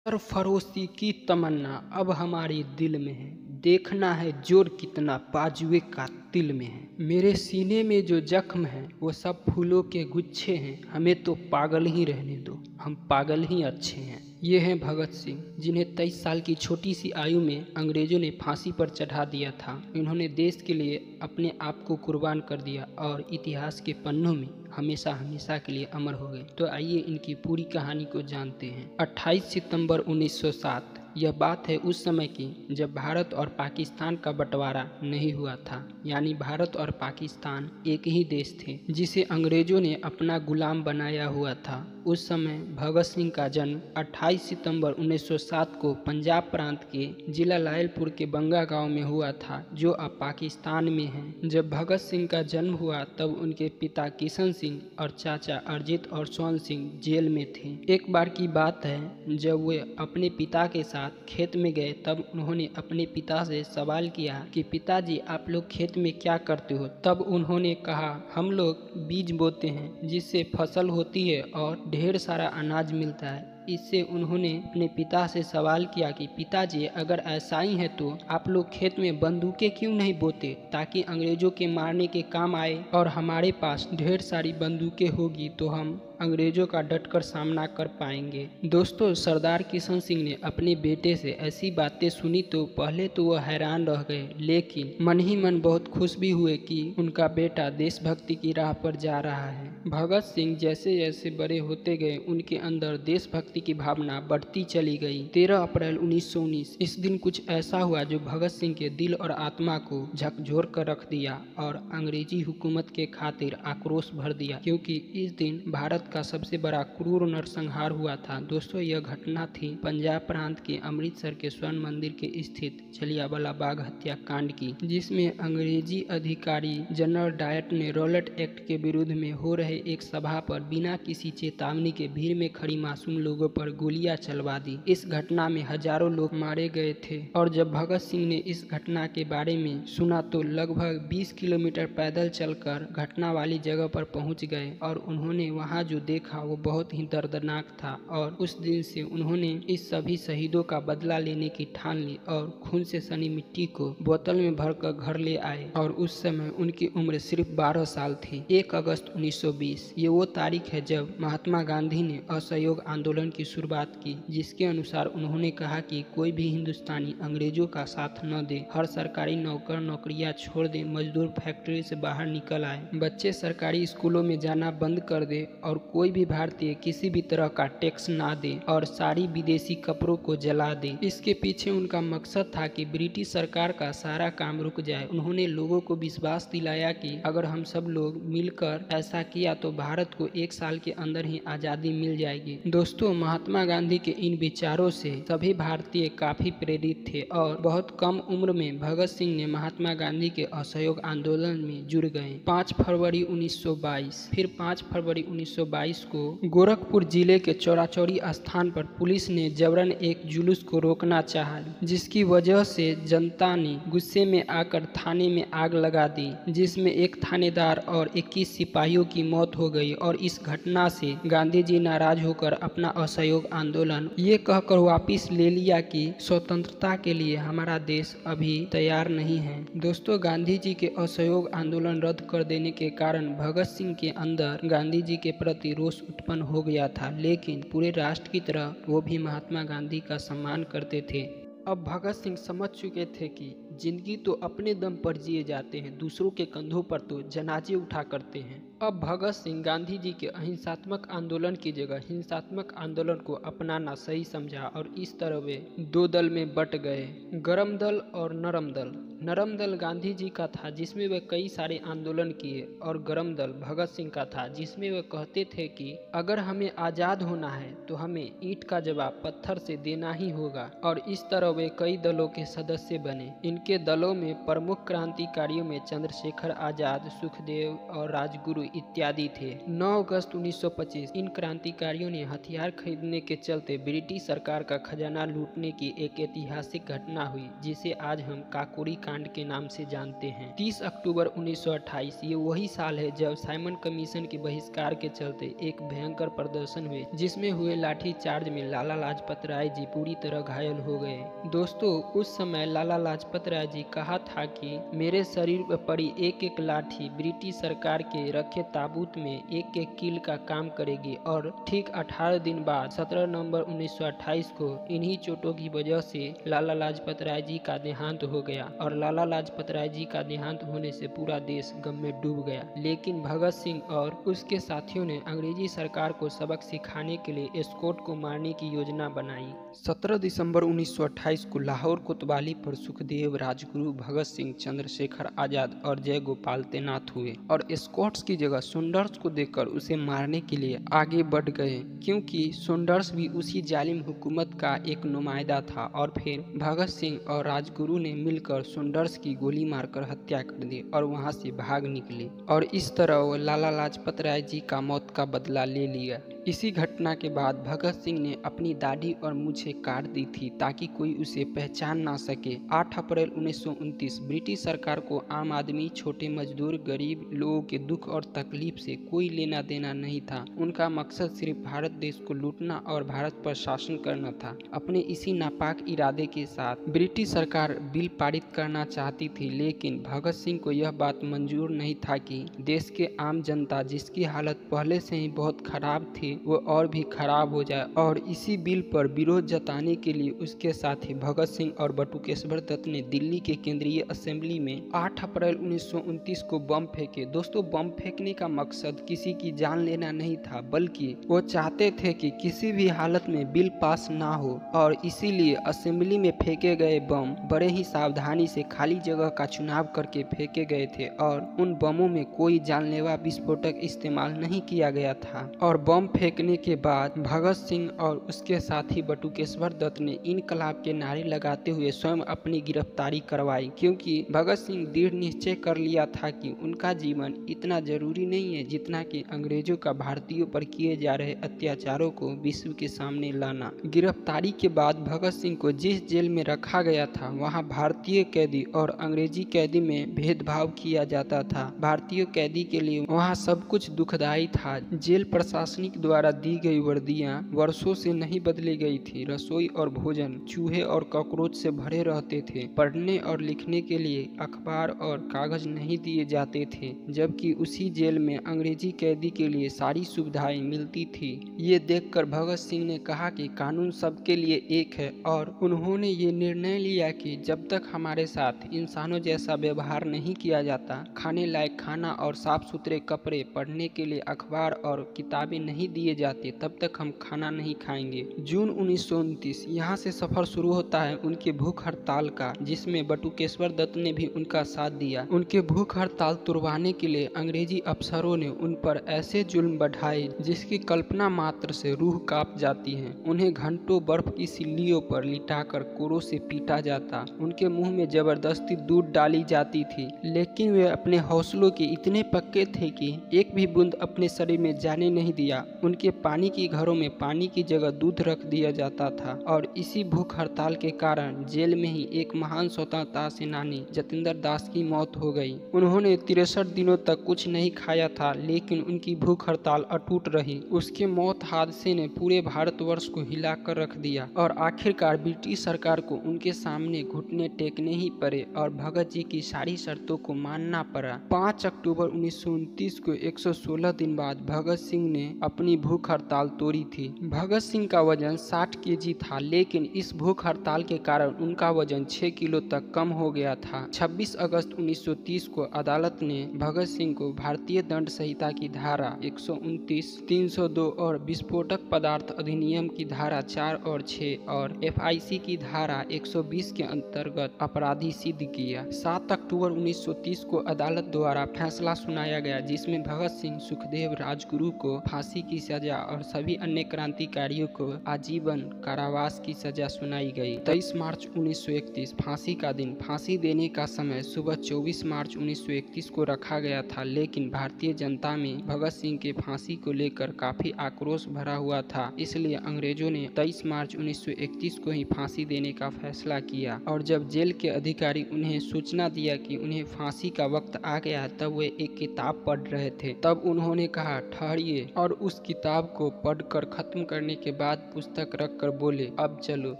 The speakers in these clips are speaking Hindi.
सरफरोशी की तमन्ना अब हमारे दिल में है, देखना है जोर कितना बाजुए का तिल में है। मेरे सीने में जो जख्म है वो सब फूलों के गुच्छे हैं, हमें तो पागल ही रहने दो, हम पागल ही अच्छे हैं। ये हैं भगत सिंह, जिन्हें 23 साल की छोटी सी आयु में अंग्रेजों ने फांसी पर चढ़ा दिया था। इन्होंने देश के लिए अपने आप को कुर्बान कर दिया और इतिहास के पन्नों में हमेशा हमेशा के लिए अमर हो गए। तो आइए इनकी पूरी कहानी को जानते हैं। 28 सितंबर 1907 यह बात है उस समय की जब भारत और पाकिस्तान का बंटवारा नहीं हुआ था। यानी भारत और पाकिस्तान एक ही देश थे जिसे अंग्रेजों ने अपना गुलाम बनाया हुआ था। उस समय भगत सिंह का जन्म 28 सितंबर 1907 को पंजाब प्रांत के जिला लायलपुर के बंगा गांव में हुआ था, जो अब पाकिस्तान में है। जब भगत सिंह का जन्म हुआ तब उनके पिता किशन सिंह और चाचा अरजीत और स्वर्ण सिंह जेल में थे। एक बार की बात है, जब वे अपने पिता के साथ खेत में गए तब उन्होंने अपने पिता से सवाल किया कि पिताजी आप लोग खेत में क्या करते हो। तब उन्होंने कहा हम लोग बीज बोते हैं जिससे फसल होती है और ढेर सारा अनाज मिलता है। इससे उन्होंने अपने पिता से सवाल किया कि पिताजी अगर ऐसा ही है तो आप लोग खेत में बंदूकें क्यों नहीं बोते, ताकि अंग्रेजों के मारने के काम आए, और हमारे पास ढेर सारी बंदूकें होगी तो हम अंग्रेजों का डटकर सामना कर पाएंगे। दोस्तों, सरदार किशन सिंह ने अपने बेटे से ऐसी बातें सुनी तो पहले तो वह हैरान रह गए, लेकिन मन ही मन बहुत खुश भी हुए कि उनका बेटा देशभक्ति की राह पर जा रहा है। भगत सिंह जैसे जैसे बड़े होते गए उनके अंदर देशभक्ति की भावना बढ़ती चली गई। 13 अप्रैल 1919 इस दिन कुछ ऐसा हुआ जो भगत सिंह के दिल और आत्मा को झकझोर कर रख दिया और अंग्रेजी हुकूमत के खातिर आक्रोश भर दिया, क्योंकि इस दिन भारत का सबसे बड़ा क्रूर नरसंहार हुआ था। दोस्तों, यह घटना थी पंजाब प्रांत के अमृतसर के स्वर्ण मंदिर के स्थित जलियांवाला बाग हत्याकांड की, जिसमें अंग्रेजी अधिकारी जनरल डायट ने रॉलेट एक्ट के विरुद्ध में हो रहे एक सभा पर बिना किसी चेतावनी के भीड़ में खड़ी मासूम लोगों पर गोलियां चलवा दी। इस घटना में हजारों लोग मारे गए थे और जब भगत सिंह ने इस घटना के बारे में सुना तो लगभग 20 किलोमीटर पैदल चलकर घटना वाली जगह पर पहुंच गए और उन्होंने वहां जो देखा वो बहुत ही दर्दनाक था। और उस दिन से उन्होंने इस सभी शहीदों का बदला लेने की ठान ली और खून से सनी मिट्टी को बोतल में भरकर घर ले आए। और उस समय उनकी उम्र सिर्फ 12 साल थी। 1 अगस्त 1920 ये वो तारीख है जब महात्मा गांधी ने असहयोग आंदोलन की शुरुआत की, जिसके अनुसार उन्होंने कहा कि कोई भी हिंदुस्तानी अंग्रेजों का साथ न दे, हर सरकारी नौकर नौकरियां छोड़ दे, मजदूर फैक्ट्री से बाहर निकल आए, बच्चे सरकारी स्कूलों में जाना बंद कर दे और कोई भी भारतीय किसी भी तरह का टैक्स ना दे और सारी विदेशी कपड़ों को जला दे। इसके पीछे उनका मकसद था कि ब्रिटिश सरकार का सारा काम रुक जाए। उन्होंने लोगों को विश्वास दिलाया कि अगर हम सब लोग मिलकर ऐसा किया तो भारत को 1 साल के अंदर ही आजादी मिल जाएगी। दोस्तों, महात्मा गांधी के इन विचारों से सभी भारतीय काफी प्रेरित थे और बहुत कम उम्र में भगत सिंह ने महात्मा गांधी के असहयोग आंदोलन में जुड़ गए। 5 फरवरी 1922 फिर 5 फरवरी 1922 को गोरखपुर जिले के चौराचौरी स्थान पर पुलिस ने जबरन एक जुलूस को रोकना चाहा, जिसकी वजह से जनता ने गुस्से में आकर थाने में आग लगा दी, जिसमें एक थानेदार और 21 सिपाहियों की मौत हो गई। और इस घटना से गांधी जी नाराज होकर अपना असहयोग आंदोलन ये कहकर वापिस ले लिया कि स्वतंत्रता के लिए हमारा देश अभी तैयार नहीं है। दोस्तों, गांधी जी के असहयोग आंदोलन रद्द कर देने के कारण भगत सिंह के अंदर गांधी जी के प्रति रोष उत्पन्न हो गया था, लेकिन पूरे राष्ट्र की तरह वो भी महात्मा गांधी का सम्मान करते थे। अब भगत सिंह समझ चुके थे कि जिंदगी तो अपने दम पर जिए जाते हैं, दूसरों के कंधों पर तो जनाजे उठा करते हैं। अब भगत सिंह गांधी जी के अहिंसात्मक आंदोलन की जगह हिंसात्मक आंदोलन को अपनाना सही समझा और इस तरह वे 2 दल में बट गए, गरम दल और नरम दल। नरम दल गांधी जी का था जिसमें वे कई सारे आंदोलन किए और गरम दल भगत सिंह का था जिसमें वे कहते थे कि अगर हमें आजाद होना है तो हमें ईंट का जवाब पत्थर से देना ही होगा। और इस तरह वे कई दलों के सदस्य बने। इनके इनके दलों में प्रमुख क्रांतिकारियों में चंद्रशेखर आजाद, सुखदेव और राजगुरु इत्यादि थे। 9 अगस्त 1925 इन क्रांतिकारियों ने हथियार खरीदने के चलते ब्रिटिश सरकार का खजाना लूटने की एक ऐतिहासिक घटना हुई, जिसे आज हम काकोरी कांड के नाम से जानते हैं। 30 अक्टूबर 1928 ये वही साल है जब साइमन कमीशन के बहिष्कार के चलते एक भयंकर प्रदर्शन हुए, जिसमें हुए लाठीचार्ज में लाला लाजपत राय जी पूरी तरह घायल हो गए। दोस्तों, उस समय लाला लाजपत राय जी कहा था कि मेरे शरीर पर पड़ी एक एक लाठी ब्रिटिश सरकार के रखे ताबूत में एक एक कील का काम करेगी। और ठीक 18 दिन बाद 17 नवंबर 1928 को इन्हीं चोटों की वजह से लाला लाजपत राय जी का देहांत हो गया। और लाला लाजपत राय जी का देहांत होने से पूरा देश गम में डूब गया। लेकिन भगत सिंह और उसके साथियों ने अंग्रेजी सरकार को सबक सिखाने के लिए एस्कॉट को मारने की योजना बनाई। 17 दिसंबर 1928 को लाहौर कोतवाली पर सुखदेव, राजगुरु, भगत सिंह, चंद्रशेखर आजाद और जय गोपाल तैनात हुए और एस्कॉट्स की जगह सुंदर्स को देखकर उसे मारने के लिए आगे बढ़ गए, क्योंकि सुंदर्स भी उसी जालिम हुकूमत का एक नुमाइंदा था। और फिर भगत सिंह और राजगुरु ने मिलकर सुंदर्स की गोली मारकर हत्या कर दी और वहां से भाग निकले। और इस तरह वो लाला लाजपत राय जी का मौत का बदला ले लिया। इसी घटना के बाद भगत सिंह ने अपनी दाढ़ी और मूछें काट दी थी ताकि कोई उसे पहचान ना सके। 8 अप्रैल 1929 ब्रिटिश सरकार को आम आदमी, छोटे मजदूर, गरीब लोगों के दुख और तकलीफ से कोई लेना देना नहीं था। उनका मकसद सिर्फ भारत देश को लूटना और भारत पर शासन करना था। अपने इसी नापाक इरादे के साथ ब्रिटिश सरकार बिल पारित करना चाहती थी, लेकिन भगत सिंह को यह बात मंजूर नहीं था कि देश के आम जनता, जिसकी हालत पहले से ही बहुत खराब थी, वो और भी खराब हो जाए। और इसी बिल पर विरोध जताने के लिए उसके साथी भगत सिंह और बटुकेश्वर दत्त ने दिल्ली के केंद्रीय असेंबली में 8 अप्रैल 1929 को बम फेंके। दोस्तों, बम फेंकने का मकसद किसी की जान लेना नहीं था, बल्कि वो चाहते थे कि किसी भी हालत में बिल पास ना हो। और इसीलिए असेंबली में फेंके गए बम बड़े ही सावधानी से खाली जगह का चुनाव करके फेंके गए थे और उन बमों में कोई जानलेवा विस्फोटक इस्तेमाल नहीं किया गया था। और बम फेंकने के बाद भगत सिंह और उसके साथी बटुकेश्वर दत्त ने इनकलाब के नारे लगाते हुए स्वयं अपनी गिरफ्तारी करवाई, क्योंकि भगत सिंह दृढ़ निश्चय कर लिया था कि उनका जीवन इतना जरूरी नहीं है जितना कि अंग्रेजों का भारतीयों पर किए जा रहे अत्याचारों को विश्व के सामने लाना। गिरफ्तारी के बाद भगत सिंह को जिस जेल में रखा गया था, वहाँ भारतीय कैदी और अंग्रेजी कैदी में भेदभाव किया जाता था। भारतीय कैदी के लिए वहाँ सब कुछ दुखदायी था। जेल प्रशासनिक द्वारा दी गई वर्दियां वर्षों से नहीं बदली गई थी। रसोई और भोजन चूहे और कॉकरोच से भरे रहते थे। पढ़ने और लिखने के लिए अखबार और कागज नहीं दिए जाते थे, जबकि उसी जेल में अंग्रेजी कैदी के लिए सारी सुविधाएं मिलती थी। ये देखकर भगत सिंह ने कहा कि कानून सबके लिए एक है, और उन्होंने ये निर्णय लिया कि जब तक हमारे साथ इंसानों जैसा व्यवहार नहीं किया जाता, खाने लायक खाना और साफ सुथरे कपड़े, पढ़ने के लिए अखबार और किताबें नहीं दिए जाते, तब तक हम खाना नहीं खाएंगे। जून 1929 यहाँ से सफर शुरू होता है उनके भूख हड़ताल का, जिसमें बटुकेश्वर दत्त ने भी उनका साथ दिया। उनके भूख हड़ताल तुड़वाने के लिए अंग्रेजी अफसरों ने उन पर ऐसे जुल्म बढ़ाए जिसकी कल्पना मात्र से रूह कांप जाती है। उन्हें घंटों बर्फ की सिल्लियों पर लिटाकर कोरों से पीटा जाता, उनके मुंह में जबरदस्ती दूध डाली जाती थी, लेकिन वे अपने हौसलों के इतने पक्के थे कि एक भी बूंद अपने शरीर में जाने नहीं दिया। उनके पानी की घरों में पानी की जगह दूध रख दिया जाता था। और इसी भूख हड़ताल के कारण जेल में ही एक महान स्वतंत्रता सेनानी जतिंदर दास की मौत हो गई। उन्होंने 63 दिनों तक कुछ नहीं खाया था, लेकिन उनकी भूख हड़ताल अटूट रही। उसके मौत हादसे ने पूरे भारतवर्ष को हिलाकर रख दिया और आखिरकार ब्रिटिश सरकार को उनके सामने घुटने टेकने ही पड़े और भगत जी की सारी शर्तों को मानना पड़ा। 5 अक्टूबर 1929 को 116 दिन बाद भगत सिंह ने अपनी भूख हड़ताल तोड़ी थी। भगत सिंह का वजन 60 केजी था, लेकिन इस भूख हड़ताल के कारण उनका वजन 6 किलो तक कम हो गया था। 26 अगस्त 1930 को अदालत ने भगत सिंह को भारतीय दंड संहिता की धारा 129, 302 और विस्फोटक पदार्थ अधिनियम की धारा 4 और 6 और FIC की धारा 120 के अंतर्गत अपराधी सिद्ध किया। 7 अक्टूबर 1930 को अदालत द्वारा फैसला सुनाया गया, जिसमें भगत सिंह, सुखदेव, राजगुरु को फांसी की सजा और सभी अन्य क्रांतिकारियों को आजीवन कारावास की सजा सुनाई गई। 23 मार्च 1931 फांसी का दिन। फांसी देने का समय सुबह 24 मार्च 1931 को रखा गया था, लेकिन भारतीय जनता में भगत सिंह के फांसी को लेकर काफी आक्रोश भरा हुआ था। इसलिए अंग्रेजों ने 23 मार्च 1931 को ही फांसी देने का फैसला किया। और जब जेल के अधिकारी उन्हें सूचना दिया कि उन्हें फांसी का वक्त आ गया, तब वे एक किताब पढ़ रहे थे। तब उन्होंने कहा, ठहरिए, और उस किताब को पढ़कर खत्म करने के बाद पुस्तक रखकर बोले, अब चलो।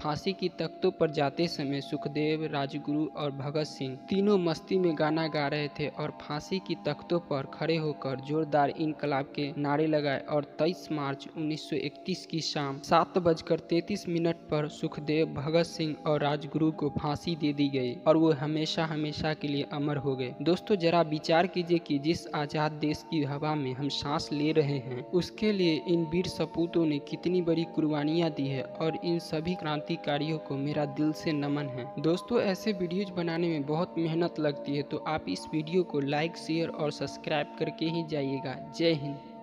फांसी की तख्तों पर जाते समय सुखदेव, राजगुरु और भगत सिंह तीनों मस्ती में गाना गा रहे थे और फांसी की तख्तों पर खड़े होकर जोरदार इनकलाब के नारे लगाए। और 23 मार्च 1931 की शाम 7:33 पर सुखदेव, भगत सिंह और राजगुरु को फांसी दे दी गई और वो हमेशा हमेशा के लिए अमर हो गए। दोस्तों, जरा विचार कीजिए कि जिस आजाद देश की हवा में हम सांस ले रहे हैं, उसके लिए इन वीर सपूतों ने कितनी बड़ी कुर्बानियां दी है, और इन सभी क्रांतिकारियों को मेरा दिल से नमन है। दोस्तों, ऐसे वीडियोज बनाने में बहुत मेहनत लगती है, तो आप इस वीडियो को लाइक, शेयर और सब्सक्राइब करके ही जाइएगा। जय हिंद।